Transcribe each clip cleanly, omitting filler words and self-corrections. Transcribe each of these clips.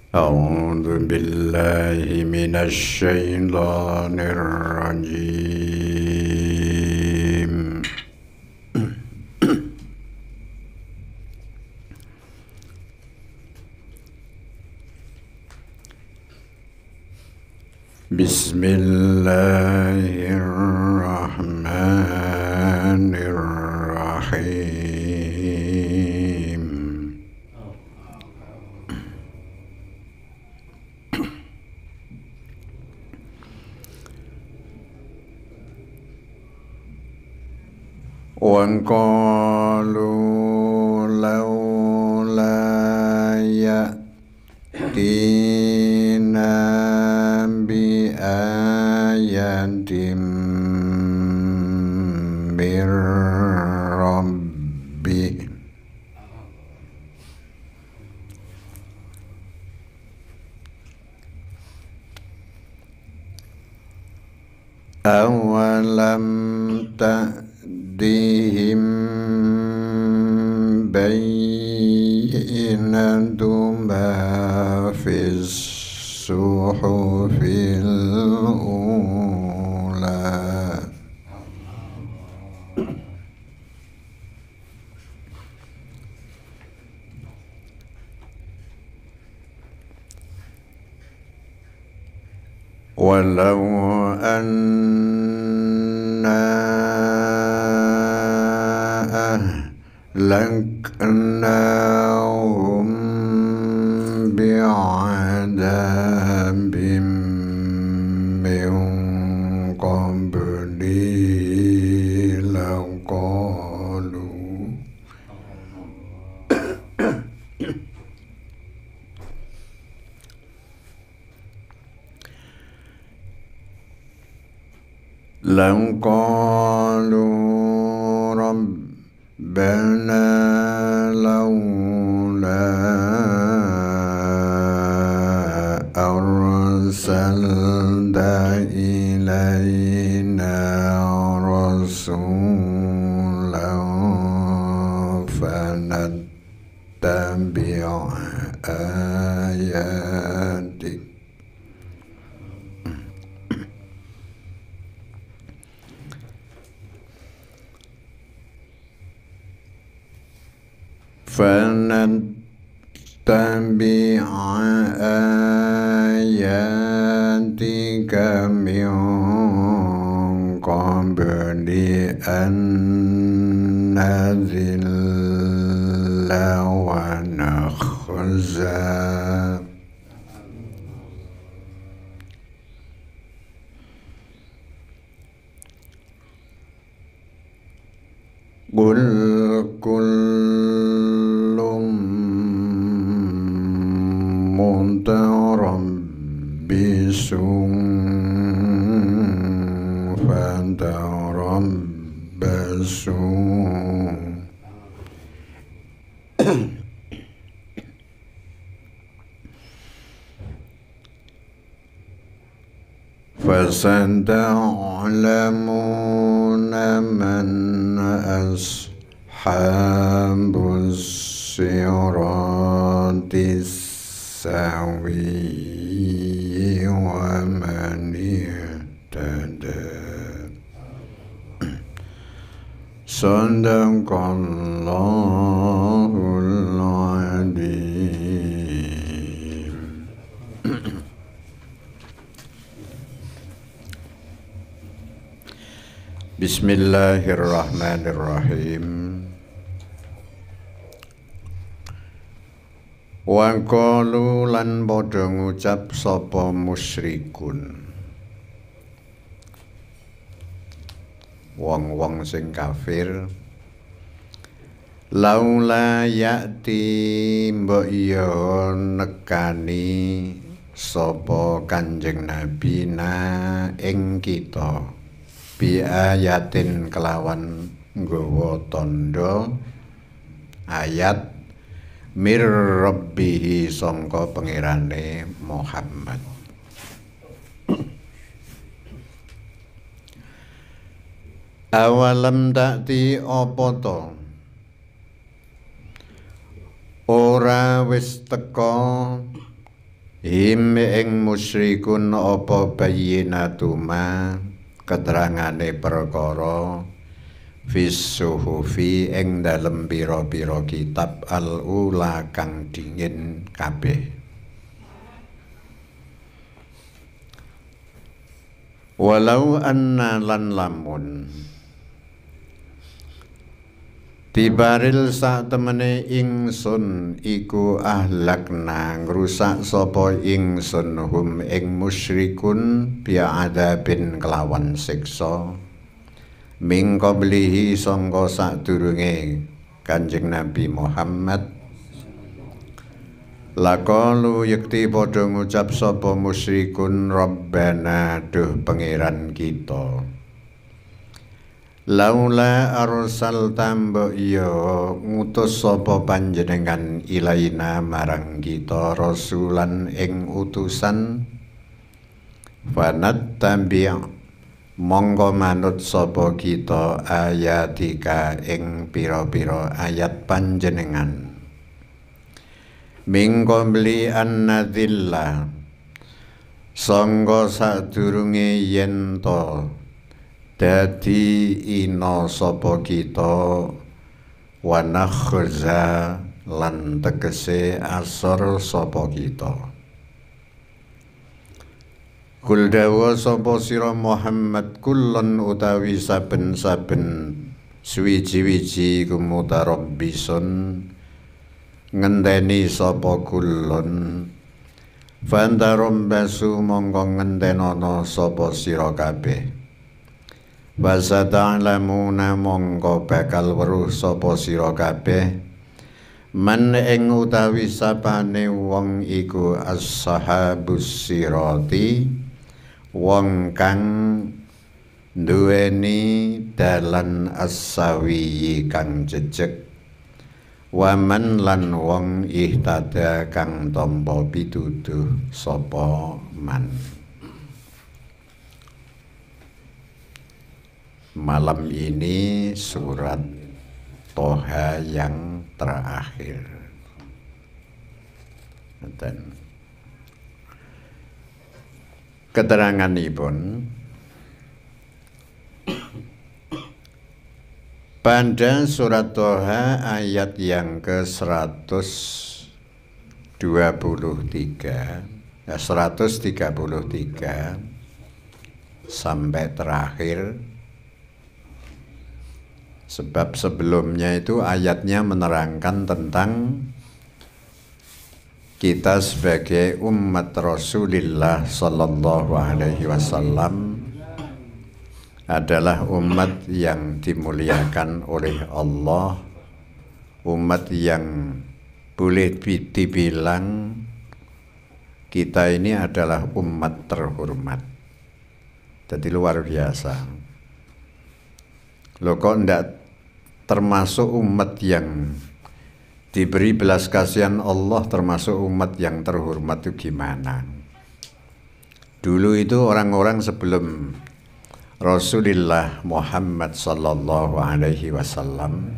أعوذ بالله من الشيطان الرجيم بسم الله الرحمن الرحيم وقالوا لولا يأتينا بآية من ربه أولم تأتهم بينة ما في الصحف الأولى ولو أنا أهلكناهم بعذاب من قبله لقالوا ربنا لولا أرسلت إلينا رسولا فنتبع آياتك فنتبع آياتك من قبل أن نذل ونخزى قل كل متربص فتربصوا فستعلمون من أصحاب الصراط السوي ومن اهتدى صدق الله العظيم. Bismillahirrahmanirrahim. Wa qalu lan padha ngucap sapa musyrikun, wong-wong sing kafir, laula ya'ti mbok ya nekani sapa Kanjeng Nabi na ing kita bi ayatin kelawan nggawa tandha ayat mir rabbihi sangka pangerane Muhammad. Awalam ta'ti apa to ora wis teka him ing musyrikun apa bayyinatuma keterangane perkara fis-suhufi ing dalem pira-pira kitab al-ula kang dingin kabeh. Walau anna lan lamun tibaril sak temene ingsun iku ahlakna ngrusak sapa ingsun hum ing musyrikun bi'adzabin kelawan siksa min qablihi sangka sadurunge Kanjeng Nabi Muhammad laqalu yakti padha ngucap sapa musyrikun rabbana duh pangeran kita laula arsal tambah ya ngutus sapa panjenengan ilaina marang kita rasulan ing utusan fanat tambi' monggo manut sapa kita ayatika ing pira-pira ayat panjenengan min qabli annadzilla sangga sadurunge yen to dadi ina sapa kita wa nakhza lan tegese asor sapa kita. Kul dawa sapa sira Muhammad kulun utawi saben-saben suwiji-wiji kumutarabbisun ngenteni sapa kulun fantarum basu mongko ngentenono sapa sira kabeh. Basa ta'lamuna mongko bakal weruh sapa sira kabeh man ing utawi sapane wong iku as-sahabus sirati wong kang duweni dalan as-sawi kang jejeg waman lan wong ihtada kang tampa pituduh sapa man. Malam ini surat Toha yang terakhir. Dan keteranganipun pada surat Toha ayat yang ke-123 sampai terakhir. Sebab sebelumnya itu ayatnya menerangkan tentang kita sebagai umat Rasulullah Sallallahu Alaihi Wasallam adalah umat yang dimuliakan oleh Allah, umat yang boleh dibilang kita ini adalah umat terhormat. Jadi luar biasa. Loh kok enggak termasuk umat yang diberi belas kasihan Allah, termasuk umat yang terhormat itu gimana? Dulu itu orang-orang sebelum Rasulullah Muhammad Sallallahu Alaihi Wasallam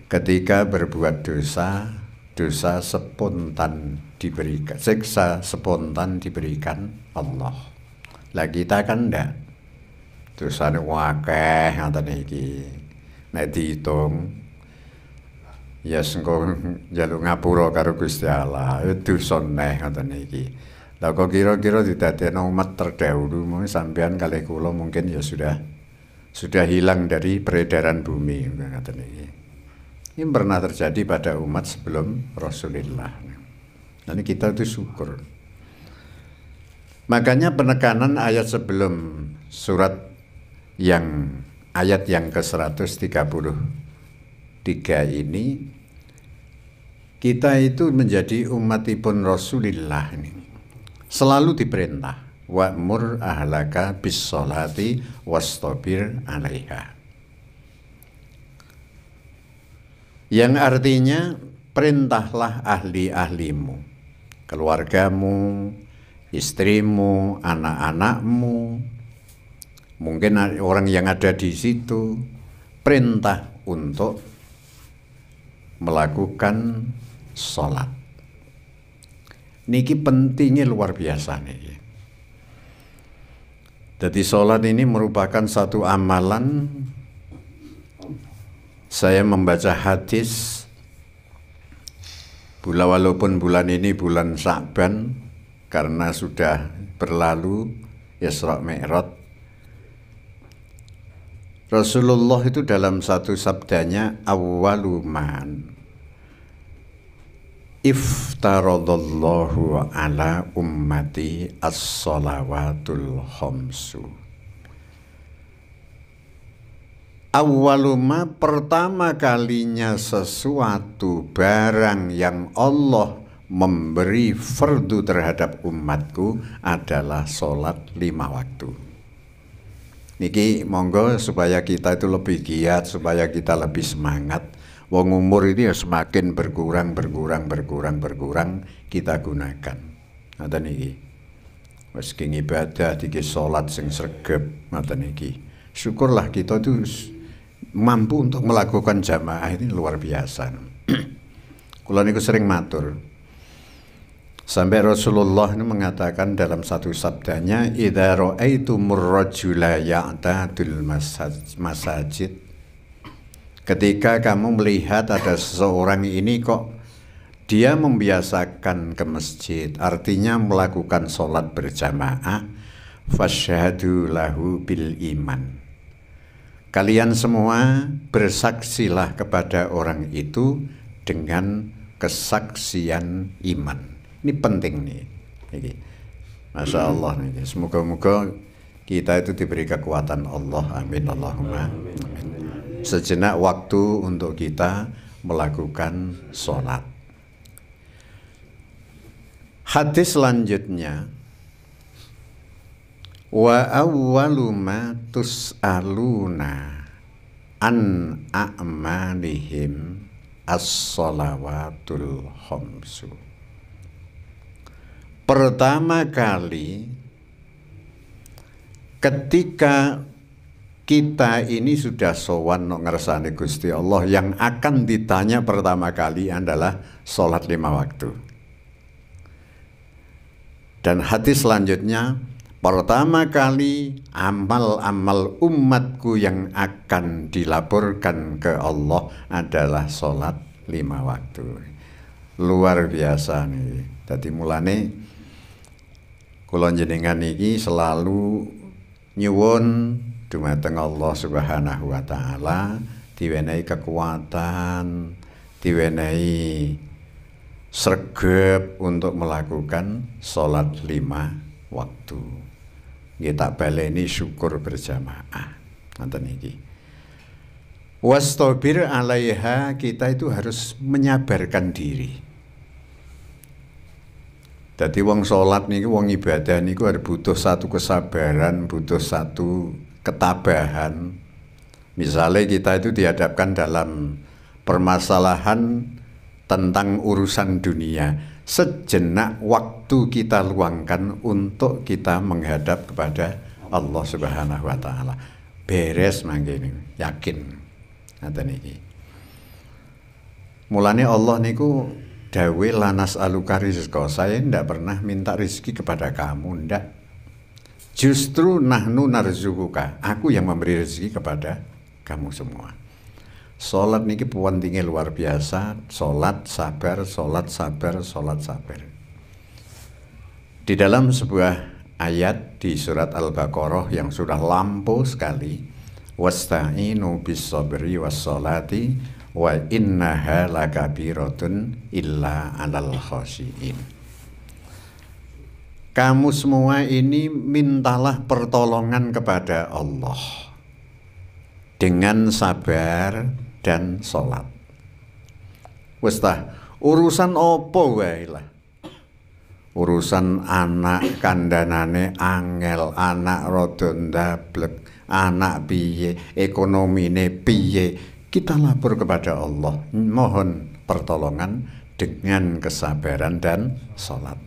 ketika berbuat dosa, dosa spontan diberikan, siksa spontan diberikan Allah. Lah kita kan enggak, dosane wakeh ngoten iki. Nek dihitung ya sengko njaluk ngapura karo Gusti Allah, dosa neh ngoten iki. Lah kok kira-kira didadekno umat terdahulu mungkin sampean kalih kula mungkin ya sudah hilang dari peredaran bumi ngoten iki. Ini pernah terjadi pada umat sebelum Rasulullah. Nanti kita itu syukur. Makanya penekanan ayat sebelum surat yang ayat yang ke-133 ini, kita itu menjadi umatipun Rasulullah ini selalu diperintah wa'mur ahlaka bis-sholati wastabir 'alaiha. Yang artinya perintahlah ahli-ahlimu, keluargamu, istrimu, anak-anakmu, mungkin orang yang ada di situ, perintah untuk melakukan sholat. Niki pentingnya luar biasa nih. Jadi sholat ini merupakan satu amalan. Saya membaca hadis, walaupun bulan ini bulan Sya'ban, karena sudah berlalu Isra Mi'raj, Rasulullah itu dalam satu sabdanya, awwaluman iftaradallahu ala ummati as-shalawatul khamsu. Awwaluma, pertama kalinya sesuatu barang yang Allah memberi fardu terhadap umatku adalah sholat 5 waktu. Niki monggo supaya kita itu lebih giat, supaya kita lebih semangat. Wong umur ini ya semakin berkurang, kita gunakan. Ngoten niki. Wis ibadah diki sholat sing sregep ngoten niki. Syukurlah kita tuh mampu untuk melakukan jamaah ini luar biasa. Kula niku sering matur. Sampai Rasulullah ini mengatakan dalam satu sabdanya, idza ra'aitumur rajula ya'tadul masajid. Ketika kamu melihat ada seseorang ini kok dia membiasakan ke masjid, artinya melakukan sholat berjamaah, fasyhadu lahu bil iman. Kalian semua bersaksilah kepada orang itu dengan kesaksian iman. Ini penting nih. Masya Allah nih. Semoga-moga kita itu diberi kekuatan Allah. Amin Allahumma. Amin. Sejenak waktu untuk kita melakukan sholat. Hadis selanjutnya, wa awwalu ma tus'aluna an a'malihim as-shalawatul khamsu. Pertama kali ketika kita ini sudah sowan ngersani Gusti Allah, yang akan ditanya pertama kali adalah sholat 5 waktu. Dan hadis selanjutnya, pertama kali amal-amal umatku yang akan dilaporkan ke Allah adalah sholat 5 waktu. Luar biasa nih. Tadi mulane kula njenengan iki selalu nyuwun dumateng Allah Subhanahu wa taala diwenehi kekuatan, diwenehi sregep untuk melakukan sholat 5 waktu. Kita baleni syukur berjamaah. Ngoten iki. Wastabir 'alaiha, kita itu harus menyabarkan diri. Jadi wong sholat niku, wong ibadah niku ada butuh satu kesabaran, butuh satu ketabahan. Misalnya kita itu dihadapkan dalam permasalahan tentang urusan dunia, sejenak waktu kita luangkan untuk kita menghadap kepada Allah Subhanahu wa taala. Beres mangkene, yakin. Ngoten iki. Mulane Allah niku dawe lanas aluka rizqa, saya tidak pernah minta rezeki kepada kamu, ndak. Justru nahnu narzuquka, aku yang memberi rezeki kepada kamu semua. Sholat niki pentingnya luar biasa. Sholat sabar, sholat sabar, sholat sabar. Di dalam sebuah ayat di surat Al-Baqarah yang sudah lampau sekali, wasta'inu bis sabri was sholati wa innaha lakabiratun illa 'alal khashiin. Kamu semua ini mintalah pertolongan kepada Allah dengan sabar dan sholat. Wis ta, urusan opo wae lah. Urusan anak kandhanane angel, anak rada ndablek, anak piye, ekonomine piye, kita lapor kepada Allah, mohon pertolongan dengan kesabaran dan sholat.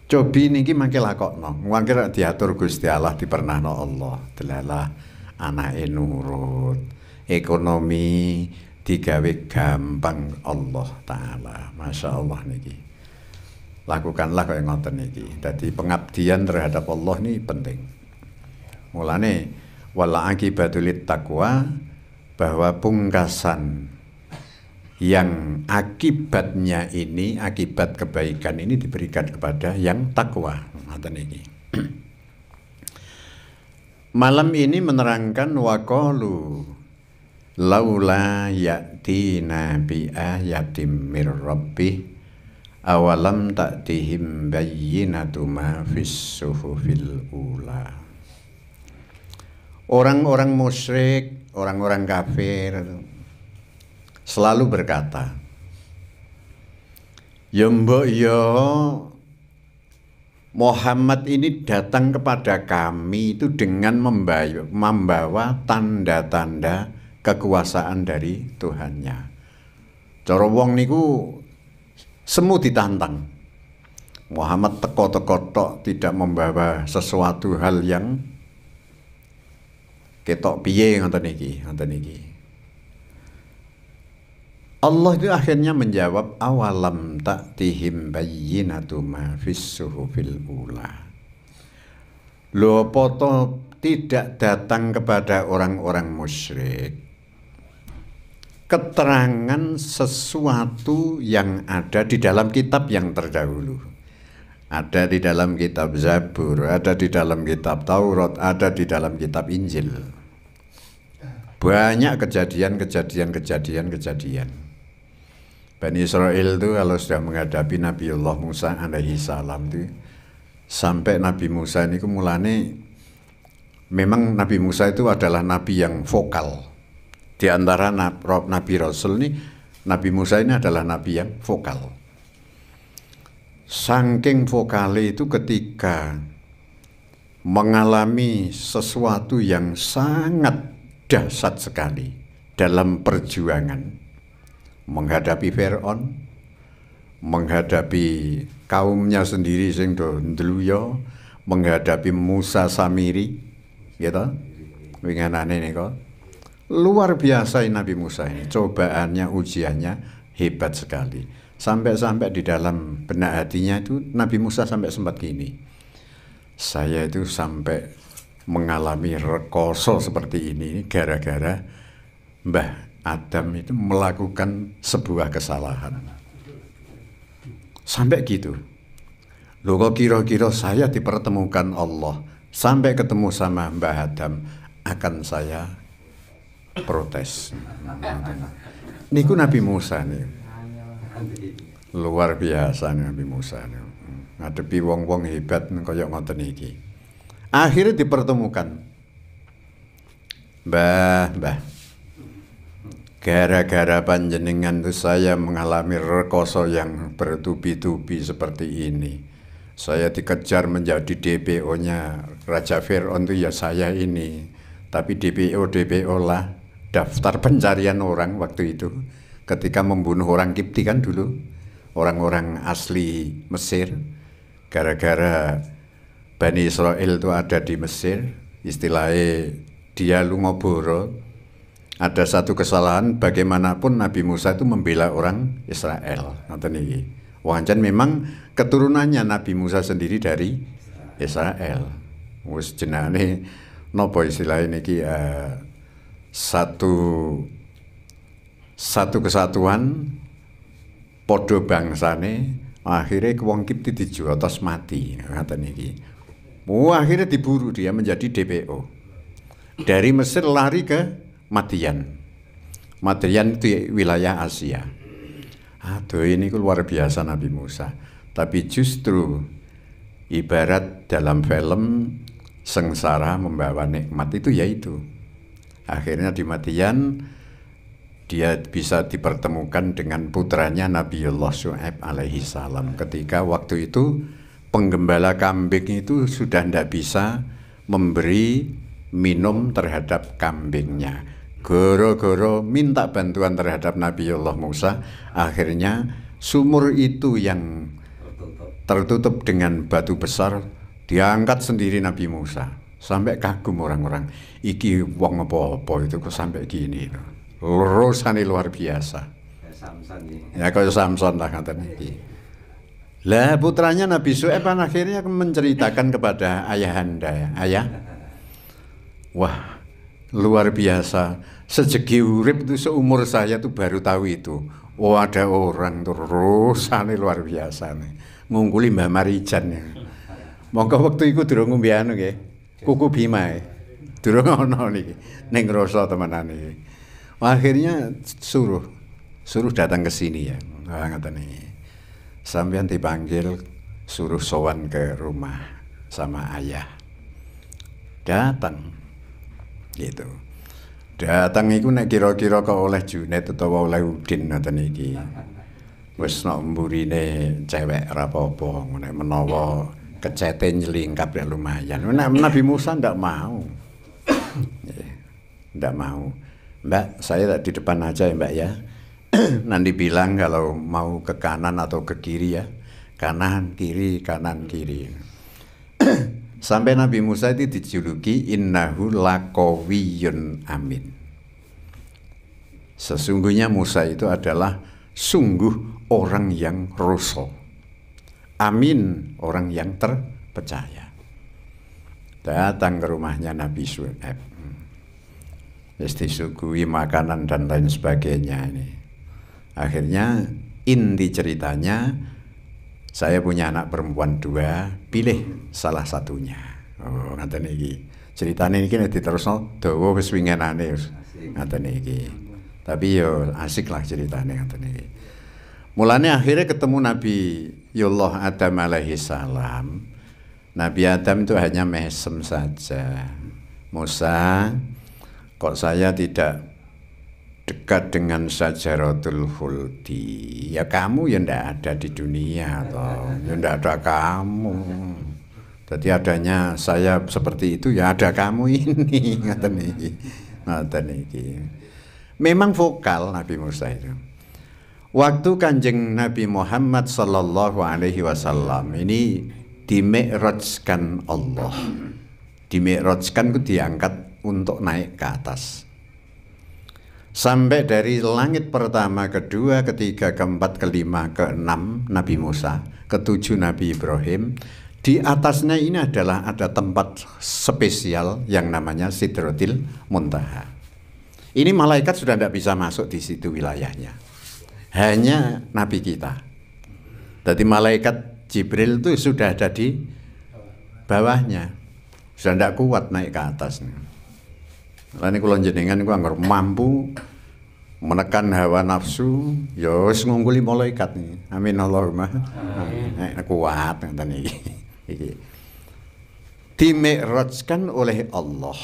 Cobi niki mangke lakokno, mangke diatur Gusti Allah, dipernahno Allah, delalah anake nurut, ekonomi digawe gampang Allah Ta'ala. Masya Allah niki. Lakukanlah kaya ngoten niki. Jadi pengabdian terhadap Allah ini penting. Mulane wala akibatul taqwa, bahwa pungkasan yang akibatnya ini, akibat kebaikan ini diberikan kepada yang takwa. Ngoten niki. Malam ini menerangkan waqalu laula ya'tina bi ayatim mir rabbih awalam ta'tihim bayyinatu ma fis suhufil ula. Orang-orang musyrik, orang-orang kafir selalu berkata, ya mbok ya Muhammad ini datang kepada kami itu dengan membawa tanda-tanda kekuasaan dari Tuhannya. Cara wong niku semu ditantang. Muhammad teko-teko tok, tidak membawa sesuatu hal yang ketok piye ngoten iki. Allah itu akhirnya menjawab awalam ta'tihim bayyinatu ma fis suhufil ula. Lho poto tidak datang kepada orang-orang musyrik keterangan sesuatu yang ada di dalam kitab yang terdahulu. Ada di dalam kitab Zabur, ada di dalam kitab Taurat, ada di dalam kitab Injil. Banyak kejadian. Bani Israel itu kalau sudah menghadapi Nabiullah Musa alaihi salam itu, sampai Nabi Musa ini mulane, memang Nabi Musa itu adalah nabi yang vokal. Di antara Nabi Rasul ini, Nabi Musa ini adalah nabi yang vokal. Saking vokale itu ketika mengalami sesuatu yang sangat dahsyat sekali dalam perjuangan, menghadapi Fir'aun, menghadapi kaumnya sendiri sing do ndluya, menghadapi Musa Samiri, gitu. Winganane niku. Luar biasa Nabi Musa ini, cobaannya, ujiannya hebat sekali. Sampai-sampai di dalam benak hatinya itu Nabi Musa sampai sempat gini. Saya itu sampai mengalami rekoso seperti ini gara-gara Mbah Adam itu melakukan sebuah kesalahan. Sampai gitu. Loh kok kira-kira saya dipertemukan Allah sampai ketemu sama Mbah Adam, akan saya protes. Niku Nabi Musa nih. Luar biasa nih Nabi Musa nih. Ngadepi wong-wong hebat kaya ngoten iki. Akhirnya dipertemukan. Mbah, gara-gara panjenengan itu saya mengalami rekoso yang bertubi-tubi seperti ini. Saya dikejar menjadi DPO-nya Raja Fir'aun itu ya saya ini. Tapi DPO lah, daftar pencarian orang waktu itu. Ketika membunuh orang Kipti kan dulu, orang-orang asli Mesir. Gara-gara Bani Israel itu ada di Mesir, istilahnya dia lungoboro. Ada satu kesalahan, bagaimanapun Nabi Musa itu membela orang Israel. Ngoten iki. Wancen memang keturunannya Nabi Musa sendiri dari Israel. Wis jenenge napa istilahnya niki satu kesatuan podo bangsane, akhirnya wong Kipti dijotos mati. Ngoten iki. Akhirnya diburu, dia menjadi DPO. Dari Mesir lari ke Madian itu wilayah Asia. Aduh, ini luar biasa Nabi Musa. Tapi justru ibarat dalam film sengsara membawa nikmat itu yaitu. Akhirnya di Madian dia bisa dipertemukan dengan putranya Nabiullah Syu'aib alaihi salam. Ketika waktu itu penggembala kambing itu sudah tidak bisa memberi minum terhadap kambingnya. Goro-goro minta bantuan terhadap Nabiullah Musa, akhirnya sumur itu yang tertutup dengan batu besar diangkat sendiri Nabi Musa. Sampai kagum orang-orang, iki wong apa-apa itu kok sampai gini. lurusane luar biasa. Ya kaya Samson lah ngaten iki. Lah putranya Nabi Syuaib akhirnya menceritakan kepada ayahanda, ayah, wah luar biasa, sejegi urip itu seumur saya tuh baru tahu itu. Oh ada orang terusane luar biasa nih, ngungkuli Mbah Marijan ya. Monggo waktu itu durung ngombe anu nggih, kuku Bima. Durung ana niki, ning rasa temenan iki. Akhirnya suruh datang ke sini ya. Ngaten iki. Sampeyan dipanggil suruh sowan ke rumah sama ayah. Datang. Gitu. Datang iku nek kira-kira kok oleh Junet utawa oleh Udin ngoten iki. Wis nok mburine cewek ra apa-apa, nek menawa kecete nyelingkap ya lumayan. Nek Nabi Musa ndak mau. Ndak mau. Mbak, saya di depan aja ya Mbak ya. Nanti bilang kalau mau ke kanan atau ke kiri ya. Kanan, kiri, kanan, kiri. Sampai Nabi Musa itu dijuluki innahu laqawiyyun amin. Sesungguhnya Musa itu adalah sungguh orang yang rusuh. Amin, orang yang terpercaya. Datang ke rumahnya Nabi Syuaib. Disuguhi makanan dan lain sebagainya ini. Akhirnya inti ceritanya, saya punya anak perempuan 2, pilih salah satunya. Oh, ngaten iki. Ceritane iki nek diterusno dawa wis wingenane wis. Ngaten iki. Tapi yo asik lah ceritane ngaten iki. Mulane akhirnya ketemu Nabi Yullah Adam alaihi salam. Nabi Adam itu hanya mesem saja. Musa, kok saya tidak dekat dengan Syajaratul Khuldi? Ya kamu ya ndak ada di dunia toh. Ya ndak ada kamu. Jadi adanya saya seperti itu ya ada kamu ini. Ngaten iki. Ngaten iki. Memang vokal Nabi Musa itu. Waktu Kanjeng Nabi Muhammad sallallahu alaihi wasallam ini dimi'rajkan Allah. Dimi'rajkan itu diangkat untuk naik ke atas. Sampai dari langit pertama, kedua, ketiga, keempat, kelima, keenam Nabi Musa, ketujuh Nabi Ibrahim. Di atasnya ini adalah ada tempat spesial yang namanya Sidratil Muntaha. Ini malaikat sudah tidak bisa masuk di situ wilayahnya. Hanya Nabi kita. Jadi malaikat Jibril itu sudah ada di bawahnya. Sudah tidak kuat naik ke atasnya. Lain kula jenengan iku anggere mampu menekan hawa nafsu, ya wis ngungguli malaikat nih. Amin Allahumma. Nek kuat ngoten iki. Dimi'rajkan oleh Allah.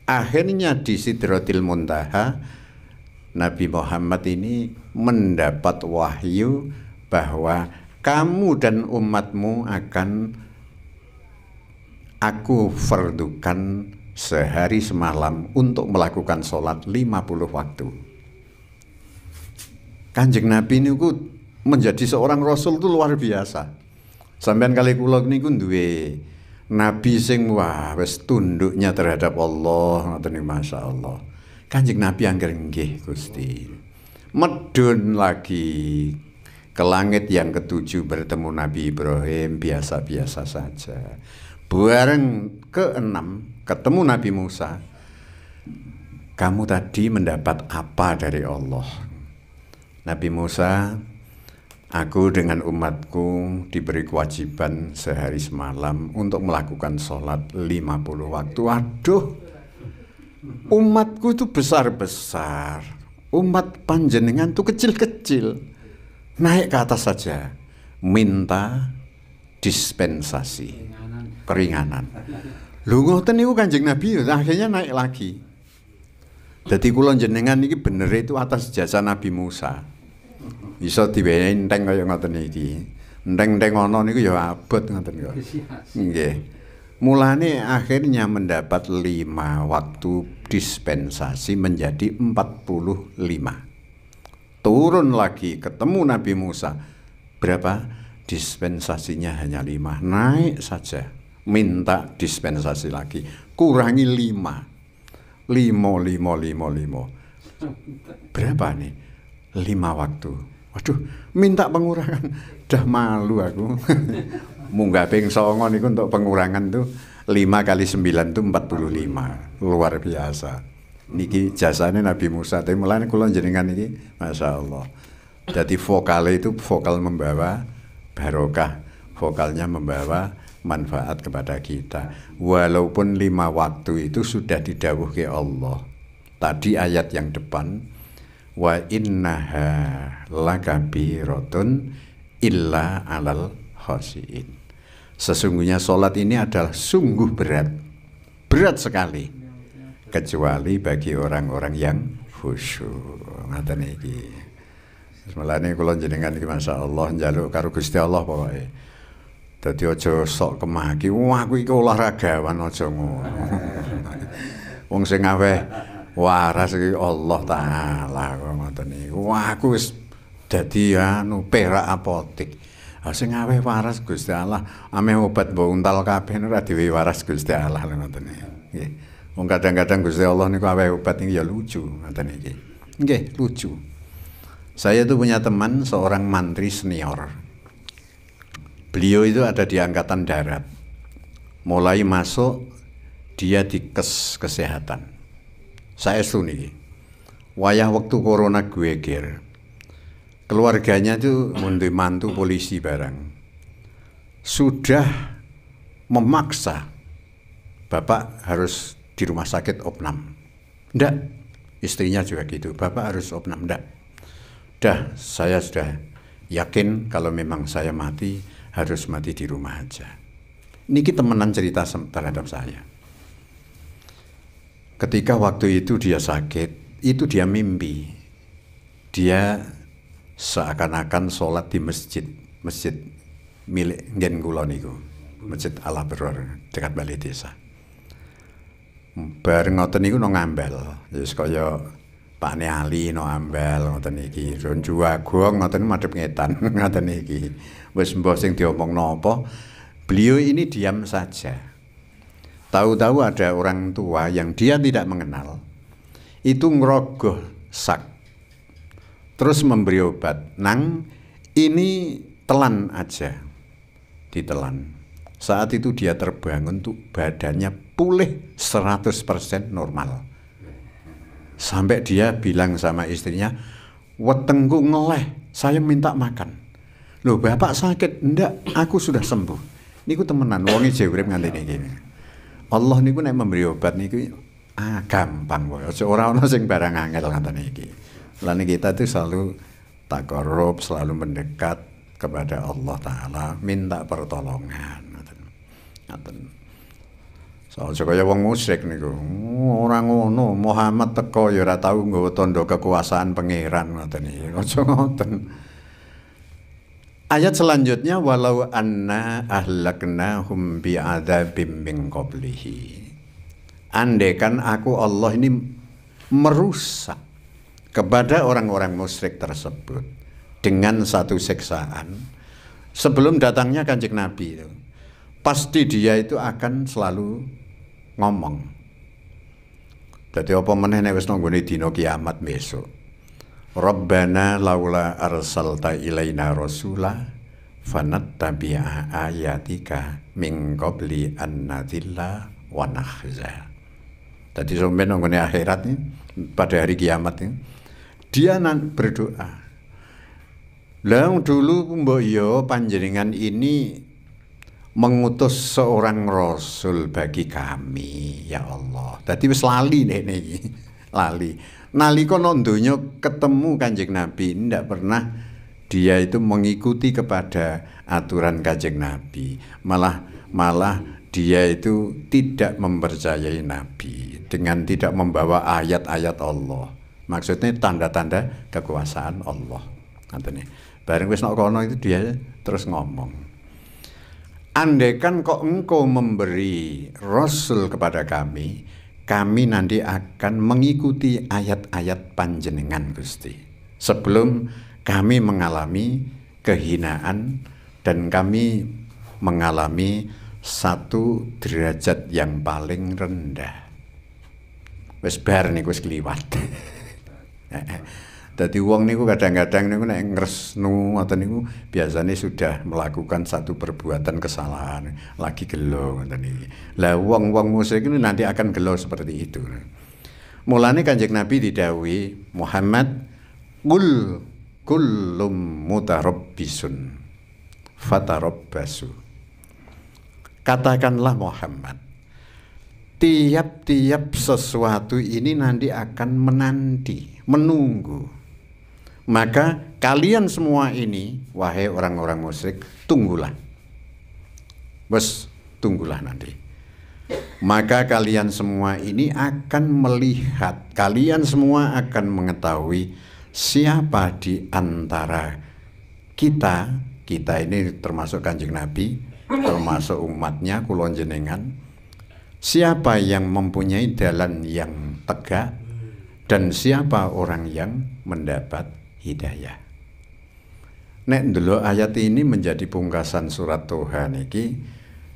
Akhirnya di Sidratil Muntaha Nabi Muhammad ini mendapat wahyu bahwa kamu dan umatmu akan aku fardukan sehari semalam untuk melakukan sholat 50 waktu. Kanjeng Nabi ini menjadi seorang Rasul itu luar biasa. Sampean kali kula niku duwe Nabi sing wah wis tunduknya terhadap Allah, ngoten masyaallah. Kanjeng Nabi angger nggih Gusti. Medun lagi ke langit yang ketujuh bertemu Nabi Ibrahim biasa-biasa saja. Bareng keenam ketemu Nabi Musa. Kamu tadi mendapat apa dari Allah? Nabi Musa, aku dengan umatku diberi kewajiban sehari semalam untuk melakukan sholat 50 waktu. Aduh, umatku itu besar-besar. Umat panjenengan itu kecil-kecil. Naik ke atas saja. Minta dispensasi. Keringanan. Lho ngoten niku Kanjeng Nabi akhirnya naik lagi. Dadi kula jenengan iki bener itu atas jasa Nabi Musa. Iso diwenehi enteng kaya ngoten iki. Enteng-enteng ana niku ya abot ngoten kok. Nggih. Mulane akhirnya mendapat 5 waktu dispensasi menjadi 45. Turun lagi ketemu Nabi Musa. Berapa? Dispensasinya hanya 5. Naik saja. Minta dispensasi lagi, kurangi 5. Berapa nih? 5 waktu. Waduh, minta pengurangan. Dah malu aku. Munggah ping 9 niku untuk pengurangan tuh 5 kali 9 tuh 45. Luar biasa. Niki jasane Nabi Musa. Tapi mulane kula jenengan niki Masya Allah. Jadi vokalnya itu vokal membawa barokah. Vokalnya membawa manfaat kepada kita. Walaupun 5 waktu itu sudah didhawuhke Allah. Tadi ayat yang depan, wa innaha lakabiratun illa alal khosiin. Sesungguhnya sholat ini adalah sungguh berat. Berat sekali. Kecuali bagi orang-orang yang khusyuk. Ngaten iki. Mulane kula jenengan iki masyaallah njaluk karo Gusti Allah pokoke. Dadi aja sok kemaki, wah aku iki olahragawan aja ngono. Wong sing aweh waras iki Allah taala kok ngoten niku. Wah aku wis dadi perak apotik. Sing aweh waras Gusti Allah, ame obat mbok untal kabeh ora diwe waras Gusti Allah ngoten niku. Nggih. Wong kadang-kadang Gusti Allah niku aweh obat niku ya lucu ngoten iki. Nggih, lucu. Saya tuh punya teman seorang mantri senior. Beliau itu ada di Angkatan Darat. Mulai masuk dia di kesehatan. Saya suni. Wayah waktu corona geger. Keluarganya tuh mantu polisi barang. Sudah memaksa Bapak harus di rumah sakit opnam. Ndak. Istrinya juga gitu. Bapak harus opnam. Ndak. Dah, saya sudah yakin kalau memang saya mati, harus mati di rumah aja. Niki temenan cerita terhadap saya. Ketika waktu itu dia sakit, itu dia mimpi. Dia seakan-akan sholat di masjid milik ngen kula niku, Masjid Al Abror dekat Balai Desa. Bareng ngoten niku no ngambel, wis kaya Pak Ali no ambel ngoten iki, ron juwagong ngoten madhep ngetan ngoten iki. Wis mbah sing diomong napa, beliau ini diam saja. Tahu-tahu ada orang tua yang dia tidak mengenal, itu ngerogoh sak, terus memberi obat. Nang, ini telan aja, ditelan. Saat itu dia terbangun tuh badannya pulih 100% normal. Sampai dia bilang sama istrinya, wetengku ngeleh, saya minta makan. Loh bapak sakit? Enggak, aku sudah sembuh. Niku temenan, wongi jewrep nganti niki. Allah niku nek memberi obat niku gampang wae. Ora ana sing barang angel ngoten iki. Lan kita tuh selalu taqarrub, selalu mendekat kepada Allah taala, minta pertolongan ngoten. Ngoten. Soale kaya wong musyrik niku. Ora ngono, Muhammad teko ya ora tau nggawa tandha kekuasaan pangeran ngoten iki. Aja ngoten. Ayat selanjutnya walau anna ahlaknahum bi'adzabim min qablihi. Andaikan aku Allah ini merusak kepada orang-orang musyrik tersebut dengan satu siksaan sebelum datangnya Kanjeng Nabi itu, pasti dia itu akan selalu ngomong. Dadi apa meneh nek wis nanggone dina kiamat besok. Rabbana laula arsalta ilaina rasula fanattabi'a ayatika min qabli an nadhilla wa nakhza. Dadi sampeyan nanggone akhirat nih, pada hari kiamat nih, dia berdoa. Lah dulu mbok yo panjenengan ini mengutus seorang rasul bagi kami, ya Allah. Dadi wis lali nek niki. Lali. Nalika nang donya ketemu Kanjeng Nabi, ndak pernah dia itu mengikuti kepada aturan Kanjeng Nabi. Malah dia itu tidak mempercayai Nabi dengan tidak membawa ayat-ayat Allah. Maksudnya tanda-tanda kekuasaan Allah. Ngoten. Bareng wis nek kono itu dia terus ngomong. Andaikan kok engkau memberi Rasul kepada kami nanti akan mengikuti ayat-ayat panjenengan Gusti. Sebelum kami mengalami kehinaan dan kami mengalami satu derajat yang paling rendah. Wis bar niku wis kliwat. Dadi wong niku kadang-kadang niku nek ngresnu ngoten niku biasanya sudah melakukan satu perbuatan kesalahan, lagi gelo ngoten iki. Lah wong-wong musyrik ini nanti akan gelo seperti itu. Mulane Kanjeng Nabi didhawuhi, Muhammad qul kullum mutarabbisun fatarabbasu. Katakanlah Muhammad, tiap-tiap sesuatu ini nanti akan menanti, menunggu. Maka kalian semua ini, wahai orang-orang musyrik, tunggulah. Bos, tunggulah nanti. Maka kalian semua ini akan melihat, kalian semua akan mengetahui siapa di antara kita ini termasuk Kanjeng Nabi, termasuk umatnya, kulon jenengan, siapa yang mempunyai jalan yang tegak dan siapa orang yang mendapat hidayah. Nek ndelok ayat ini menjadi pungkasan surat Tuhan iki,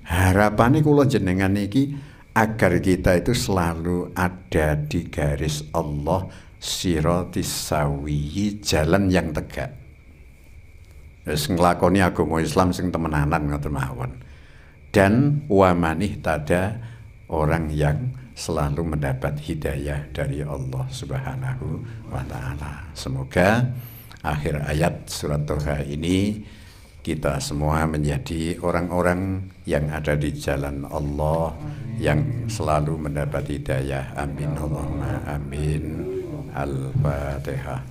harapannya kula jenengan iki agar kita itu selalu ada di garis Allah, siratis sawi, jalan yang tegak. Wis nglakoni agama Islam sing temenanan ngoten mawon. Dan wa manih tada, orang yang selalu mendapat hidayah dari Allah Subhanahu wa ta'ala. Semoga akhir ayat surat Toha ini kita semua menjadi orang-orang yang ada di jalan Allah, yang selalu mendapat hidayah. Amin Allahumma amin. Al-Fatihah.